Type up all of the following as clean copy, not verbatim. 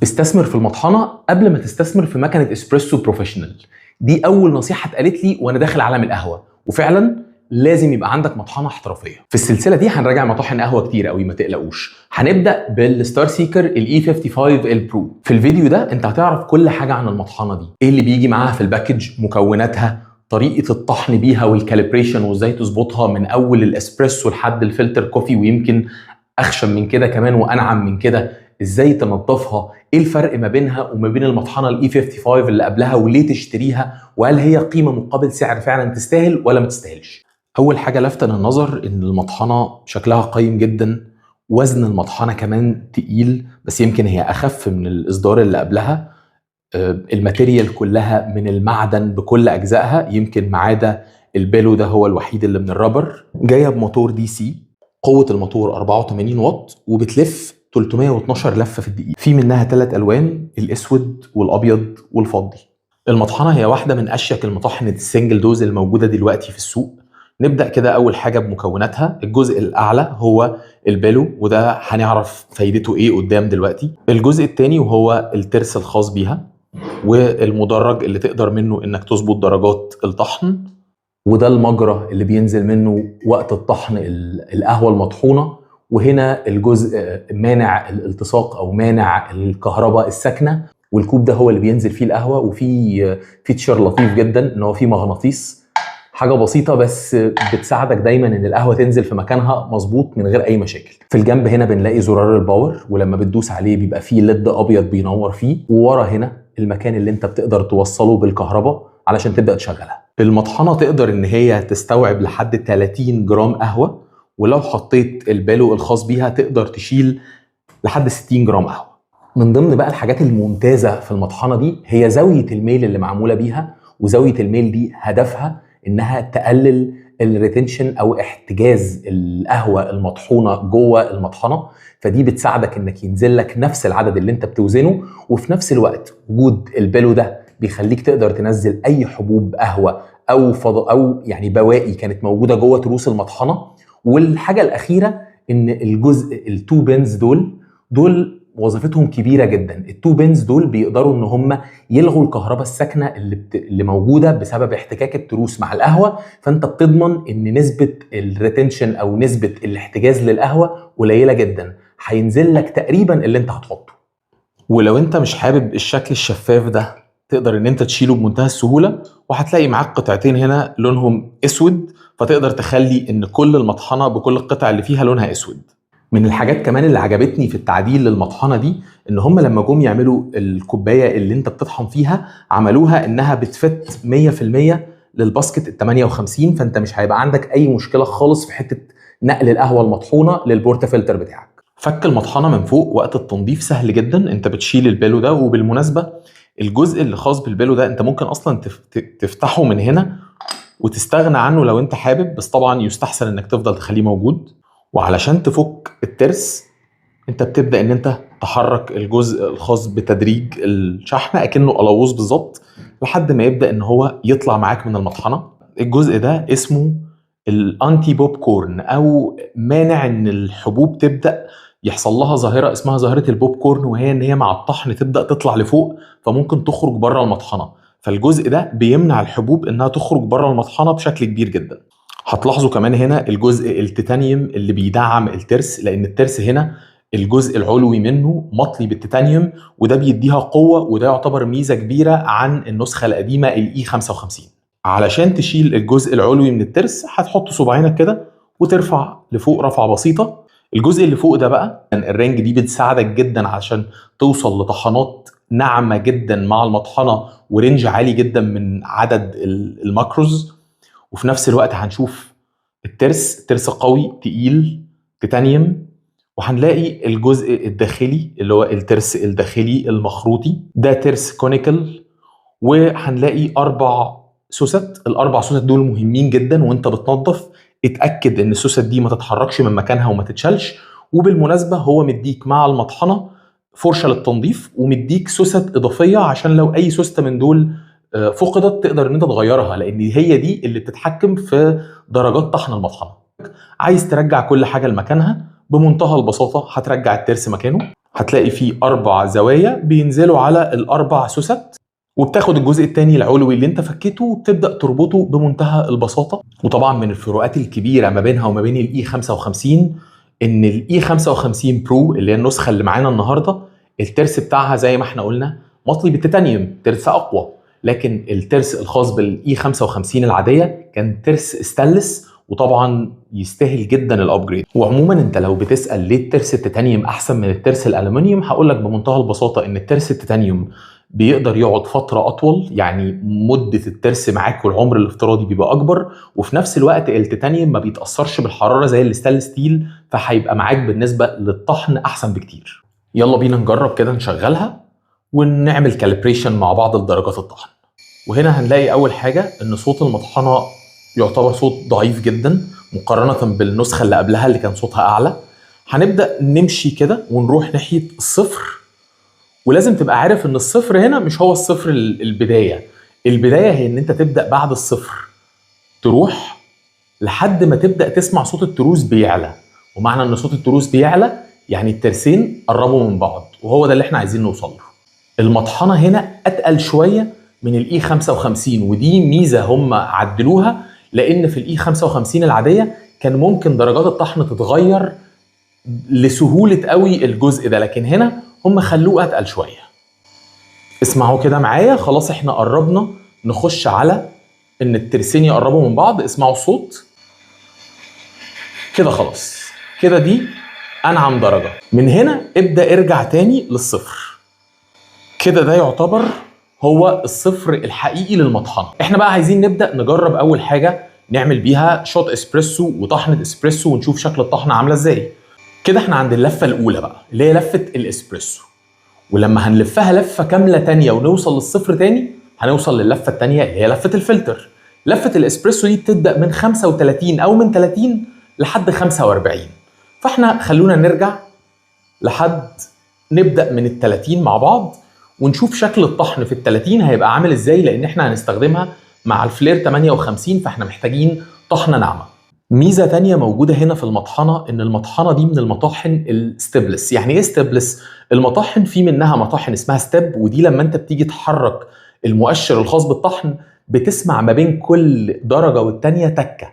استثمر في المطحنه قبل ما تستثمر في مكنه اسبريسو بروفيشنال. دي اول نصيحه اتقالت لي وانا داخل عالم القهوه، وفعلا لازم يبقى عندك مطحنه احترافيه. في السلسله دي هنراجع مطاحن قهوه كتير قوي، ما تقلقوش. هنبدا بالستار سيكر الاي 55 البرو. في الفيديو ده انت هتعرف كل حاجه عن المطحنه دي، ايه اللي بيجي معاها في الباكج، مكوناتها، طريقه الطحن بيها والكاليبريشن وازاي تظبطها من اول الاسبريسو لحد الفلتر كوفي، ويمكن اخشن من كده كمان وانعم من كده، ازاي تنظفها، ايه الفرق ما بينها وما بين المطحنه الاي 55 اللي قبلها، وليه تشتريها، وهل هي قيمه مقابل سعر فعلا تستاهل ولا ما تستاهلش. اول حاجه لافته للنظر ان المطحنه شكلها قيم جدا، وزن المطحنه كمان تقيل، بس يمكن هي اخف من الاصدار اللي قبلها. الماتيريال كلها من المعدن بكل اجزائها، يمكن ما عدا البيلو ده هو الوحيد اللي من الرابر. جايه بموتور دي سي، قوه الموتور 84 واط، وبتلف 312 لفه في الدقيقه. في منها 3 الوان، الاسود والابيض والفضي. المطحنه هي واحده من اشيك المطاحن السنجل دوز الموجوده دلوقتي في السوق. نبدا كده اول حاجه بمكوناتها. الجزء الاعلى هو البيلو، وده هنعرف فايدته ايه قدام دلوقتي. الجزء الثاني وهو الترس الخاص بيها، والمدرج اللي تقدر منه انك تظبط درجات الطحن، وده المجرى اللي بينزل منه وقت الطحن القهوه المطحونه. وهنا الجزء مانع الالتصاق او مانع الكهرباء الساكنه، والكوب ده هو اللي بينزل فيه القهوه. وفي فيتشر لطيف جدا ان هو فيه مغناطيس، حاجه بسيطه بس بتساعدك دايما ان القهوه تنزل في مكانها مظبوط من غير اي مشاكل. في الجنب هنا بنلاقي زرار الباور، ولما بتدوس عليه بيبقى فيه ليد ابيض بينور فيه، وورا هنا المكان اللي انت بتقدر توصله بالكهرباء علشان تبدا تشغلها. المطحنه تقدر ان هي تستوعب لحد 30 جرام قهوه، ولو حطيت البالو الخاص بيها تقدر تشيل لحد 60 جرام قهوه. من ضمن بقى الحاجات الممتازه في المطحنه دي هي زاويه الميل اللي معموله بيها، وزاويه الميل دي هدفها انها تقلل الريتنشن او احتجاز القهوه المطحونه جوه المطحنه. فدي بتساعدك انك ينزل لك نفس العدد اللي انت بتوزنه، وفي نفس الوقت وجود البالو ده بيخليك تقدر تنزل اي حبوب قهوه او يعني بواقي كانت موجوده جوه تروس المطحنه. والحاجه الاخيره ان الجزء التو بنز دول وظيفتهم كبيره جدا. التو بنز دول بيقدروا ان هم يلغوا الكهرباء الساكنه اللي موجوده بسبب احتكاك التروس مع القهوه، فانت بتضمن ان نسبه الريتنشن او نسبه الاحتجاز للقهوه قليله جدا، هينزل لك تقريبا اللي انت هتحطه. ولو انت مش حابب الشكل الشفاف ده تقدر ان انت تشيله بمنتهى السهوله، وهتلاقي معاك قطعتين هنا لونهم اسود، فتقدر تخلي ان كل المطحنه بكل القطع اللي فيها لونها اسود. من الحاجات كمان اللي عجبتني في التعديل للمطحنه دي ان هم لما جم يعملوا الكوبايه اللي انت بتطحن فيها عملوها انها بتفت 100% للباسكت ال 58، فانت مش هيبقى عندك اي مشكله خالص في حته نقل القهوه المطحونه للبورتا فلتر بتاعك. فك المطحنه من فوق وقت التنظيف سهل جدا، انت بتشيل البالو ده. وبالمناسبه الجزء اللي خاص بالبالو ده انت ممكن اصلا تفتحه من هنا وتستغنى عنه لو انت حابب، بس طبعا يستحسن انك تفضل تخليه موجود. وعلشان تفك الترس انت بتبدا ان انت تحرك الجزء الخاص بتدريج الشحن اكنه قلاووز بالظبط، لحد ما يبدا ان هو يطلع معاك من المطحنه. الجزء ده اسمه الانتي بوب كورن، او مانع ان الحبوب تبدا يحصل لها ظاهره اسمها ظاهره البوب كورن، وهي ان هي مع الطحن تبدا تطلع لفوق فممكن تخرج بره المطحنه. فالجزء ده بيمنع الحبوب انها تخرج بره المطحنه بشكل كبير جدا. هتلاحظوا كمان هنا الجزء التيتانيوم اللي بيدعم الترس، لان الترس هنا الجزء العلوي منه مطلي بالتيتانيوم، وده بيديها قوه، وده يعتبر ميزه كبيره عن النسخه القديمه الاي 55. علشان تشيل الجزء العلوي من الترس هتحط صباعينك كده وترفع لفوق رفعه بسيطه. الجزء اللي فوق ده بقى الرنج دي بتساعدك جدا علشان توصل لطحنات ناعمه جدا مع المطحنه، ورينج عالي جدا من عدد الماكروز. وفي نفس الوقت هنشوف الترس قوي تقيل تيتانيوم. وهنلاقي الجزء الداخلي اللي هو الترس الداخلي المخروطي، ده ترس كونيكال. وهنلاقي 4 سوست. ال4 سوست دول مهمين جدا، وانت بتنظف اتاكد ان السوست دي ما تتحركش من مكانها وما تتشالش. وبالمناسبه هو مديك مع المطحنه فرشه للتنظيف، ومديك سوست اضافيه عشان لو اي سوسته من دول فقدت تقدر ان انت تغيرها، لان هي دي اللي بتتحكم في درجات طحن المطحنه. عايز ترجع كل حاجه لمكانها بمنتهى البساطه هترجع الترس مكانه، هتلاقي فيه 4 زوايا بينزلوا على ال4 سوست، وبتاخد الجزء الثاني العلوي اللي انت فكيته وبتبدا تربطه بمنتهى البساطه. وطبعا من الفروقات الكبيره ما بينها وما بين الاي 55 ان الاي 55 برو اللي هي النسخه اللي معانا النهارده الترس بتاعها زي ما احنا قلنا مطلي بالتيتانيوم، ترس اقوى. لكن الترس الخاص بالاي 55 العاديه كان ترس ستانلس، وطبعا يستاهل جدا الابجريد. وعموما انت لو بتسال ليه الترس التيتانيوم احسن من الترس الالومنيوم، هقول لك بمنتهى البساطه ان الترس التيتانيوم بيقدر يقعد فتره اطول، يعني مده الترس معاك والعمر الافتراضي بيبقى اكبر، وفي نفس الوقت التيتانيوم ما بيتاثرش بالحراره زي الستانلس ستيل، فهيبقى معاك بالنسبه للطحن احسن بكتير. يلا بينا نجرب كده نشغلها ونعمل كاليبريشن مع بعض لدرجات الطحن. وهنا هنلاقي اول حاجه ان صوت المطحنه يعتبر صوت ضعيف جدا مقارنه بالنسخه اللي قبلها اللي كان صوتها اعلى. هنبدا نمشي كده ونروح ناحيه الصفر، ولازم تبقى عارف ان الصفر هنا مش هو الصفر البدايه. البدايه هي ان انت تبدا بعد الصفر تروح لحد ما تبدا تسمع صوت التروس بيعلى، ومعنى ان صوت التروس بيعلى يعني الترسين قربوا من بعض، وهو ده اللي احنا عايزين نوصل له. المطحنه هنا اتقل شويه من الاي 55، ودي ميزه هم عدلوها، لان في الاي 55 العاديه كان ممكن درجات الطحن تتغير لسهوله قوي الجزء ده، لكن هنا هم خلوه اتقل شويه. اسمعوا كده معايا، خلاص احنا قربنا نخش على ان الترسين يقربوا من بعض. اسمعوا الصوت كده، خلاص كده دي انعم درجه. من هنا ابدا ارجع تاني للصفر كده، ده يعتبر هو الصفر الحقيقي للمطحنه. احنا بقى عايزين نبدا نجرب اول حاجه نعمل بيها شوت اسبريسو وطحنه اسبريسو ونشوف شكل الطحنه عامله ازاي. كده احنا عند اللفه الاولى بقى اللي هي لفه الاسبريسو، ولما هنلفها لفه كامله تانية ونوصل للصفر تاني هنوصل للفه التانية اللي هي لفه الفلتر. لفه الاسبريسو دي بتبدا من 35 او من 30 لحد 45، فاحنا خلونا نرجع لحد نبدا من ال30 مع بعض ونشوف شكل الطحن في ال30 هيبقى عامل ازاي، لان احنا هنستخدمها مع الفلير 58، فاحنا محتاجين طحنه ناعمه. ميزه تانية موجوده هنا في المطحنه ان المطحنه دي من المطاحن الستيبلس. يعني ايه ستيبلس؟ المطاحن في منها مطاحن اسمها ستيب، ودي لما انت بتيجي تحرك المؤشر الخاص بالطحن بتسمع ما بين كل درجه والتانيه تكه،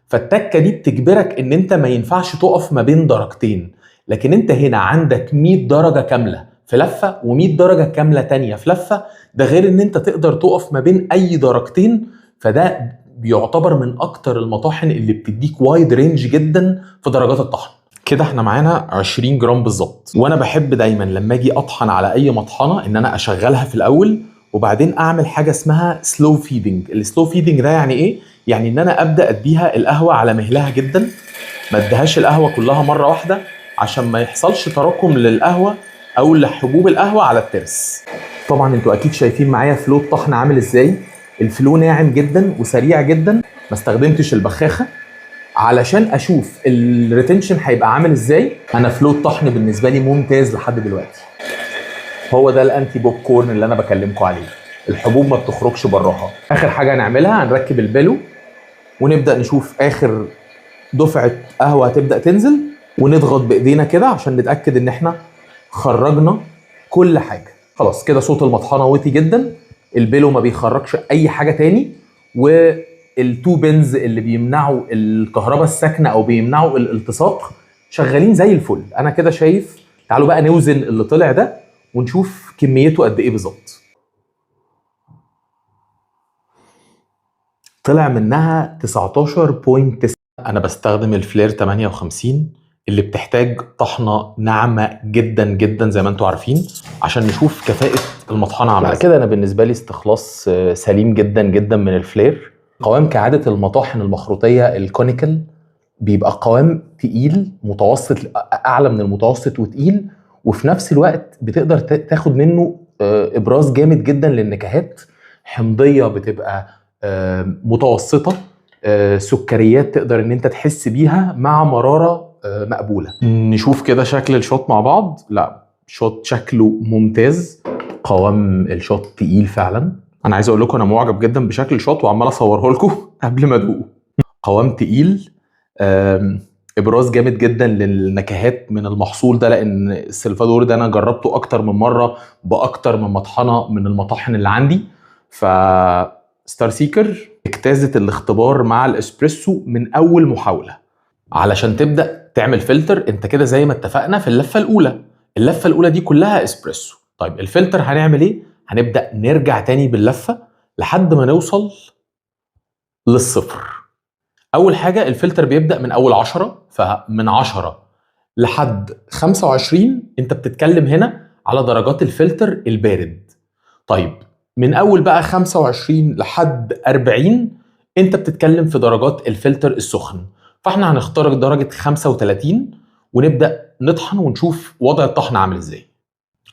فالتكه دي بتجبرك ان انت ما ينفعش تقف ما بين درجتين. لكن انت هنا عندك 100 درجه كامله في لفه و100 درجه كامله تانيه في لفه، ده غير ان انت تقدر تقف ما بين اي درجتين، فده بيعتبر من اكتر المطاحن اللي بتديك وايد رينج جدا في درجات الطحن. كده احنا معانا 20 جرام بالظبط، وانا بحب دايما لما اجي اطحن على اي مطحنه ان انا اشغلها في الاول وبعدين اعمل حاجه اسمها سلو فيدنج. السلو فيدنج ده يعني ايه؟ يعني ان انا ابدا اديها القهوه على مهلها جدا، ما اديهاش القهوه كلها مره واحده عشان ما يحصلش تراكم للقهوه او لحبوب القهوه على الترس. طبعا انتوا اكيد شايفين معايا فلو الطحن عامل ازاي. الفلو ناعم جدا وسريع جدا، ما استخدمتش البخاخه علشان اشوف الريتنشن هيبقى عامل ازاي. انا فلو الطحن بالنسبه لي ممتاز لحد دلوقتي. هو ده الانتي بوب كورن اللي انا بكلمكم عليه، الحبوب ما بتخرجش براها. اخر حاجه هنعملها هنركب البيلو ونبدا نشوف اخر دفعه قهوه هتبدا تنزل، ونضغط بايدينا كده عشان نتاكد ان احنا خرجنا كل حاجه. خلاص كده صوت المطحنه واطي جدا، البيلو ما بيخرجش اي حاجه تاني، والتو بنز اللي بيمنعوا الكهرباء الساكنه او بيمنعوا الالتصاق شغالين زي الفل. انا كده شايف. تعالوا بقى نوزن اللي طلع ده ونشوف كميته قد ايه بالظبط. طلع منها 19.9. انا بستخدم الفلير 58 اللي بتحتاج طحنه ناعمه جدا جدا زي ما انتم عارفين عشان نشوف كفاءه المطحنه عامله كده. انا بالنسبه لي استخلاص سليم جدا جدا من الفلير. قوام كعاده المطاحن المخروطيه الكونيكال بيبقى قوام تقيل متوسط، اعلى من المتوسط وتقيل، وفي نفس الوقت بتقدر تاخد منه ابراز جامد جدا للنكهات. حمضيه بتبقى متوسطه، سكريات تقدر ان انت تحس بيها مع مراره مقبوله. نشوف كده شكل الشوت مع بعض. لا، شوت شكله ممتاز، قوام الشوت تقيل فعلا. انا عايز اقول لكم انا معجب جدا بشكل الشوت وعمال اصوره لكم قبل ما ادوقه. قوام تقيل، ابراز جامد جدا للنكهات من المحصول ده، لان السلفادور ده انا جربته اكتر من مره باكتر من مطحنه من المطاحن اللي عندي. ف ستار سيكر اجتازت الاختبار مع الاسبريسو من اول محاوله. علشان تبدا تعمل فلتر انت كده زي ما اتفقنا في اللفه الاولى دي كلها اسبريسو. طيب الفلتر هنعمل ايه؟ هنبدا نرجع تاني باللفه لحد ما نوصل للصفر. اول حاجه الفلتر بيبدا من اول 10، فمن 10 لحد 25 انت بتتكلم هنا على درجات الفلتر البارد. طيب من اول بقى 25 لحد 40 انت بتتكلم في درجات الفلتر السخن. فاحنا هنختار درجه 35 ونبدا نطحن ونشوف وضع الطحن عامل ازاي.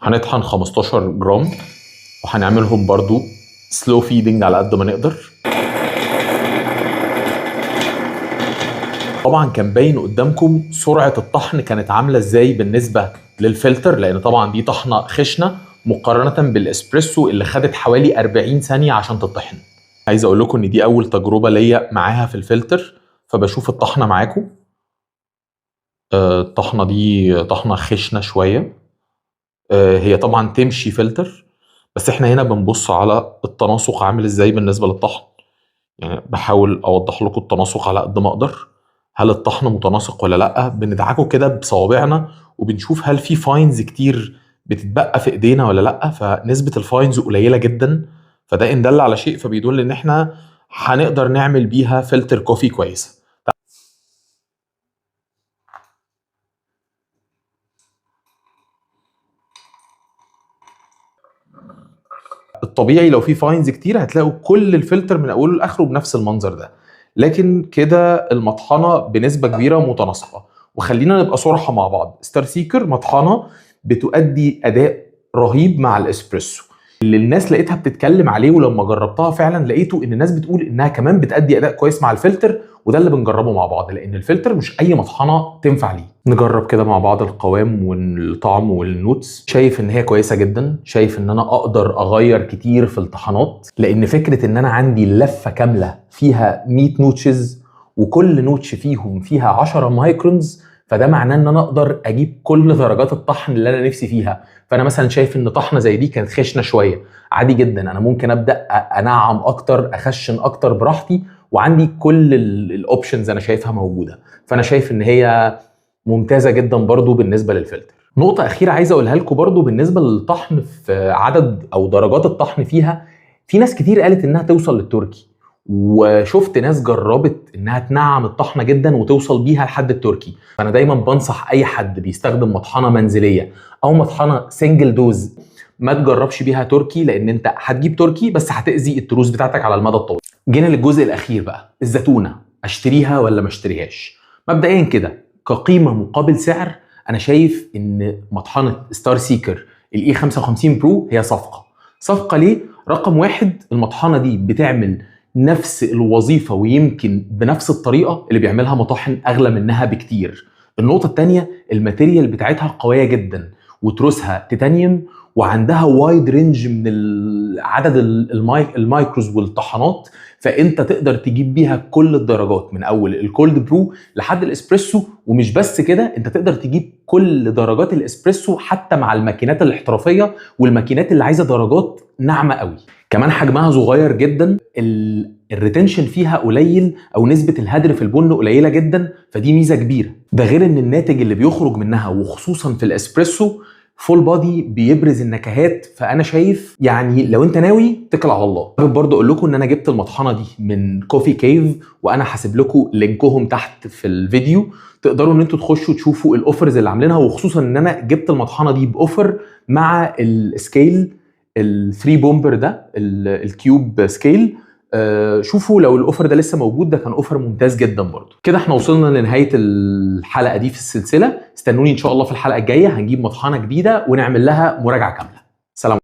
هنطحن 15 جرام وهنعملهم برضو سلو فيدنج على قد ما نقدر. طبعا كان باين قدامكم سرعه الطحن كانت عامله ازاي بالنسبه للفلتر، لان طبعا دي طحنه خشنه مقارنه بالاسبريسو اللي خدت حوالي 40 ثانيه عشان تطحن. عايز اقول لكم ان دي اول تجربه ليا معاها في الفلتر، فبشوف الطحنه معاكم. الطحنه دي طحنه خشنه شويه، هي طبعا تمشي فلتر، بس احنا هنا بنبص على التناسق عامل ازاي بالنسبه للطحن. يعني بحاول اوضح لكم التناسق على قد ما اقدر. هل الطحن متناسق ولا لا؟ بندعكه كده بصوابعنا وبنشوف هل في فاينز كتير بتتبقى في ايدينا ولا لا. فنسبه الفاينز قليله جدا، فده ان دل على شيء فبيدل ان احنا هنقدر نعمل بيها فلتر كوفي كويسه. الطبيعي لو في فاينز كتير هتلاقوا كل الفلتر من اوله لاخره بنفس المنظر ده، لكن كده المطحنه بنسبه كبيره متناسقه. وخلينا نبقى صراحه مع بعض، ستار سيكر مطحنه بتؤدي اداء رهيب مع الاسبريسو اللي الناس لقيتها بتتكلم عليه، ولما جربتها فعلا لقيته ان الناس بتقول انها كمان بتأدي اداء كويس مع الفلتر. وده اللي بنجربه مع بعض، لان الفلتر مش اي مطحنه تنفع ليه. نجرب كده مع بعض القوام والطعم والنوتس. شايف ان هي كويسه جدا، شايف ان انا اقدر اغير كتير في الطحنات، لان فكره ان انا عندي لفه كامله فيها 100 نوتشز وكل نوتش فيهم فيها 10 مايكرونز، فده معناه ان انا اقدر اجيب كل درجات الطحن اللي انا نفسي فيها. فانا مثلا شايف ان طحنه زي دي كانت خشنه شويه، عادي جدا انا ممكن ابدا انعم اكتر، اخشن اكتر براحتي، وعندي كل الاوبشنز انا شايفها موجوده. فانا شايف ان هي ممتازه جدا برضو بالنسبه للفلتر. نقطه اخيره عايز اقولها لكم برضو بالنسبه للطحن في عدد او درجات الطحن فيها. في ناس كتير قالت انها توصل للتركي، وشفت ناس جربت انها تنعم الطحنه جدا وتوصل بيها لحد التركي. فانا دايما بنصح اي حد بيستخدم مطحنه منزليه او مطحنه سنجل دوز ما تجربش بيها تركي، لان انت هتجيب تركي بس هتاذي التروس بتاعتك على المدى الطويل. جينا للجزء الاخير بقى، الزتونه اشتريها ولا ما اشتريهاش؟ مبدئيا كده كقيمه مقابل سعر، انا شايف ان مطحنه ستار سيكر الاي 55 برو هي صفقه ليه؟ رقم واحد، المطحنه دي بتعمل نفس الوظيفه ويمكن بنفس الطريقه اللي بيعملها مطاحن اغلى منها بكتير. النقطه الثانيه، الماتيريال بتاعتها قويه جدا وتروسها تيتانيوم، وعندها وايد رينج من عدد المايكروز والطحنات، فانت تقدر تجيب بيها كل الدرجات من اول الكولد برو لحد الاسبريسو. ومش بس كده، انت تقدر تجيب كل درجات الاسبريسو حتى مع الماكينات الاحترافيه والماكينات اللي عايزه درجات ناعمه قوي. كمان حجمها صغير جدا، الريتنشن فيها قليل او نسبه الهدر في البن قليله جدا، فدي ميزه كبيره. ده غير ان الناتج اللي بيخرج منها وخصوصا في الاسبريسو فول بادي بيبرز النكهات. فانا شايف يعني لو انت ناوي اتكل على الله. حابب برضه اقول لكم ان انا جبت المطحنه دي من كوفي كيف، وانا هسيب لكم لينكهم تحت في الفيديو، تقدروا ان انتوا تخشوا تشوفوا الاوفرز اللي عاملينها. وخصوصا ان انا جبت المطحنه دي باوفر مع السكيل ال3 بومبر ده، الكيوب سكيل. شوفوا لو الاوفر ده لسه موجود، ده كان اوفر ممتاز جدا برضو. كده احنا وصلنا لنهايه الحلقه دي في السلسله. استنوني ان شاء الله في الحلقه الجايه هنجيب مطحنه جديده ونعمل لها مراجعه كامله. سلام.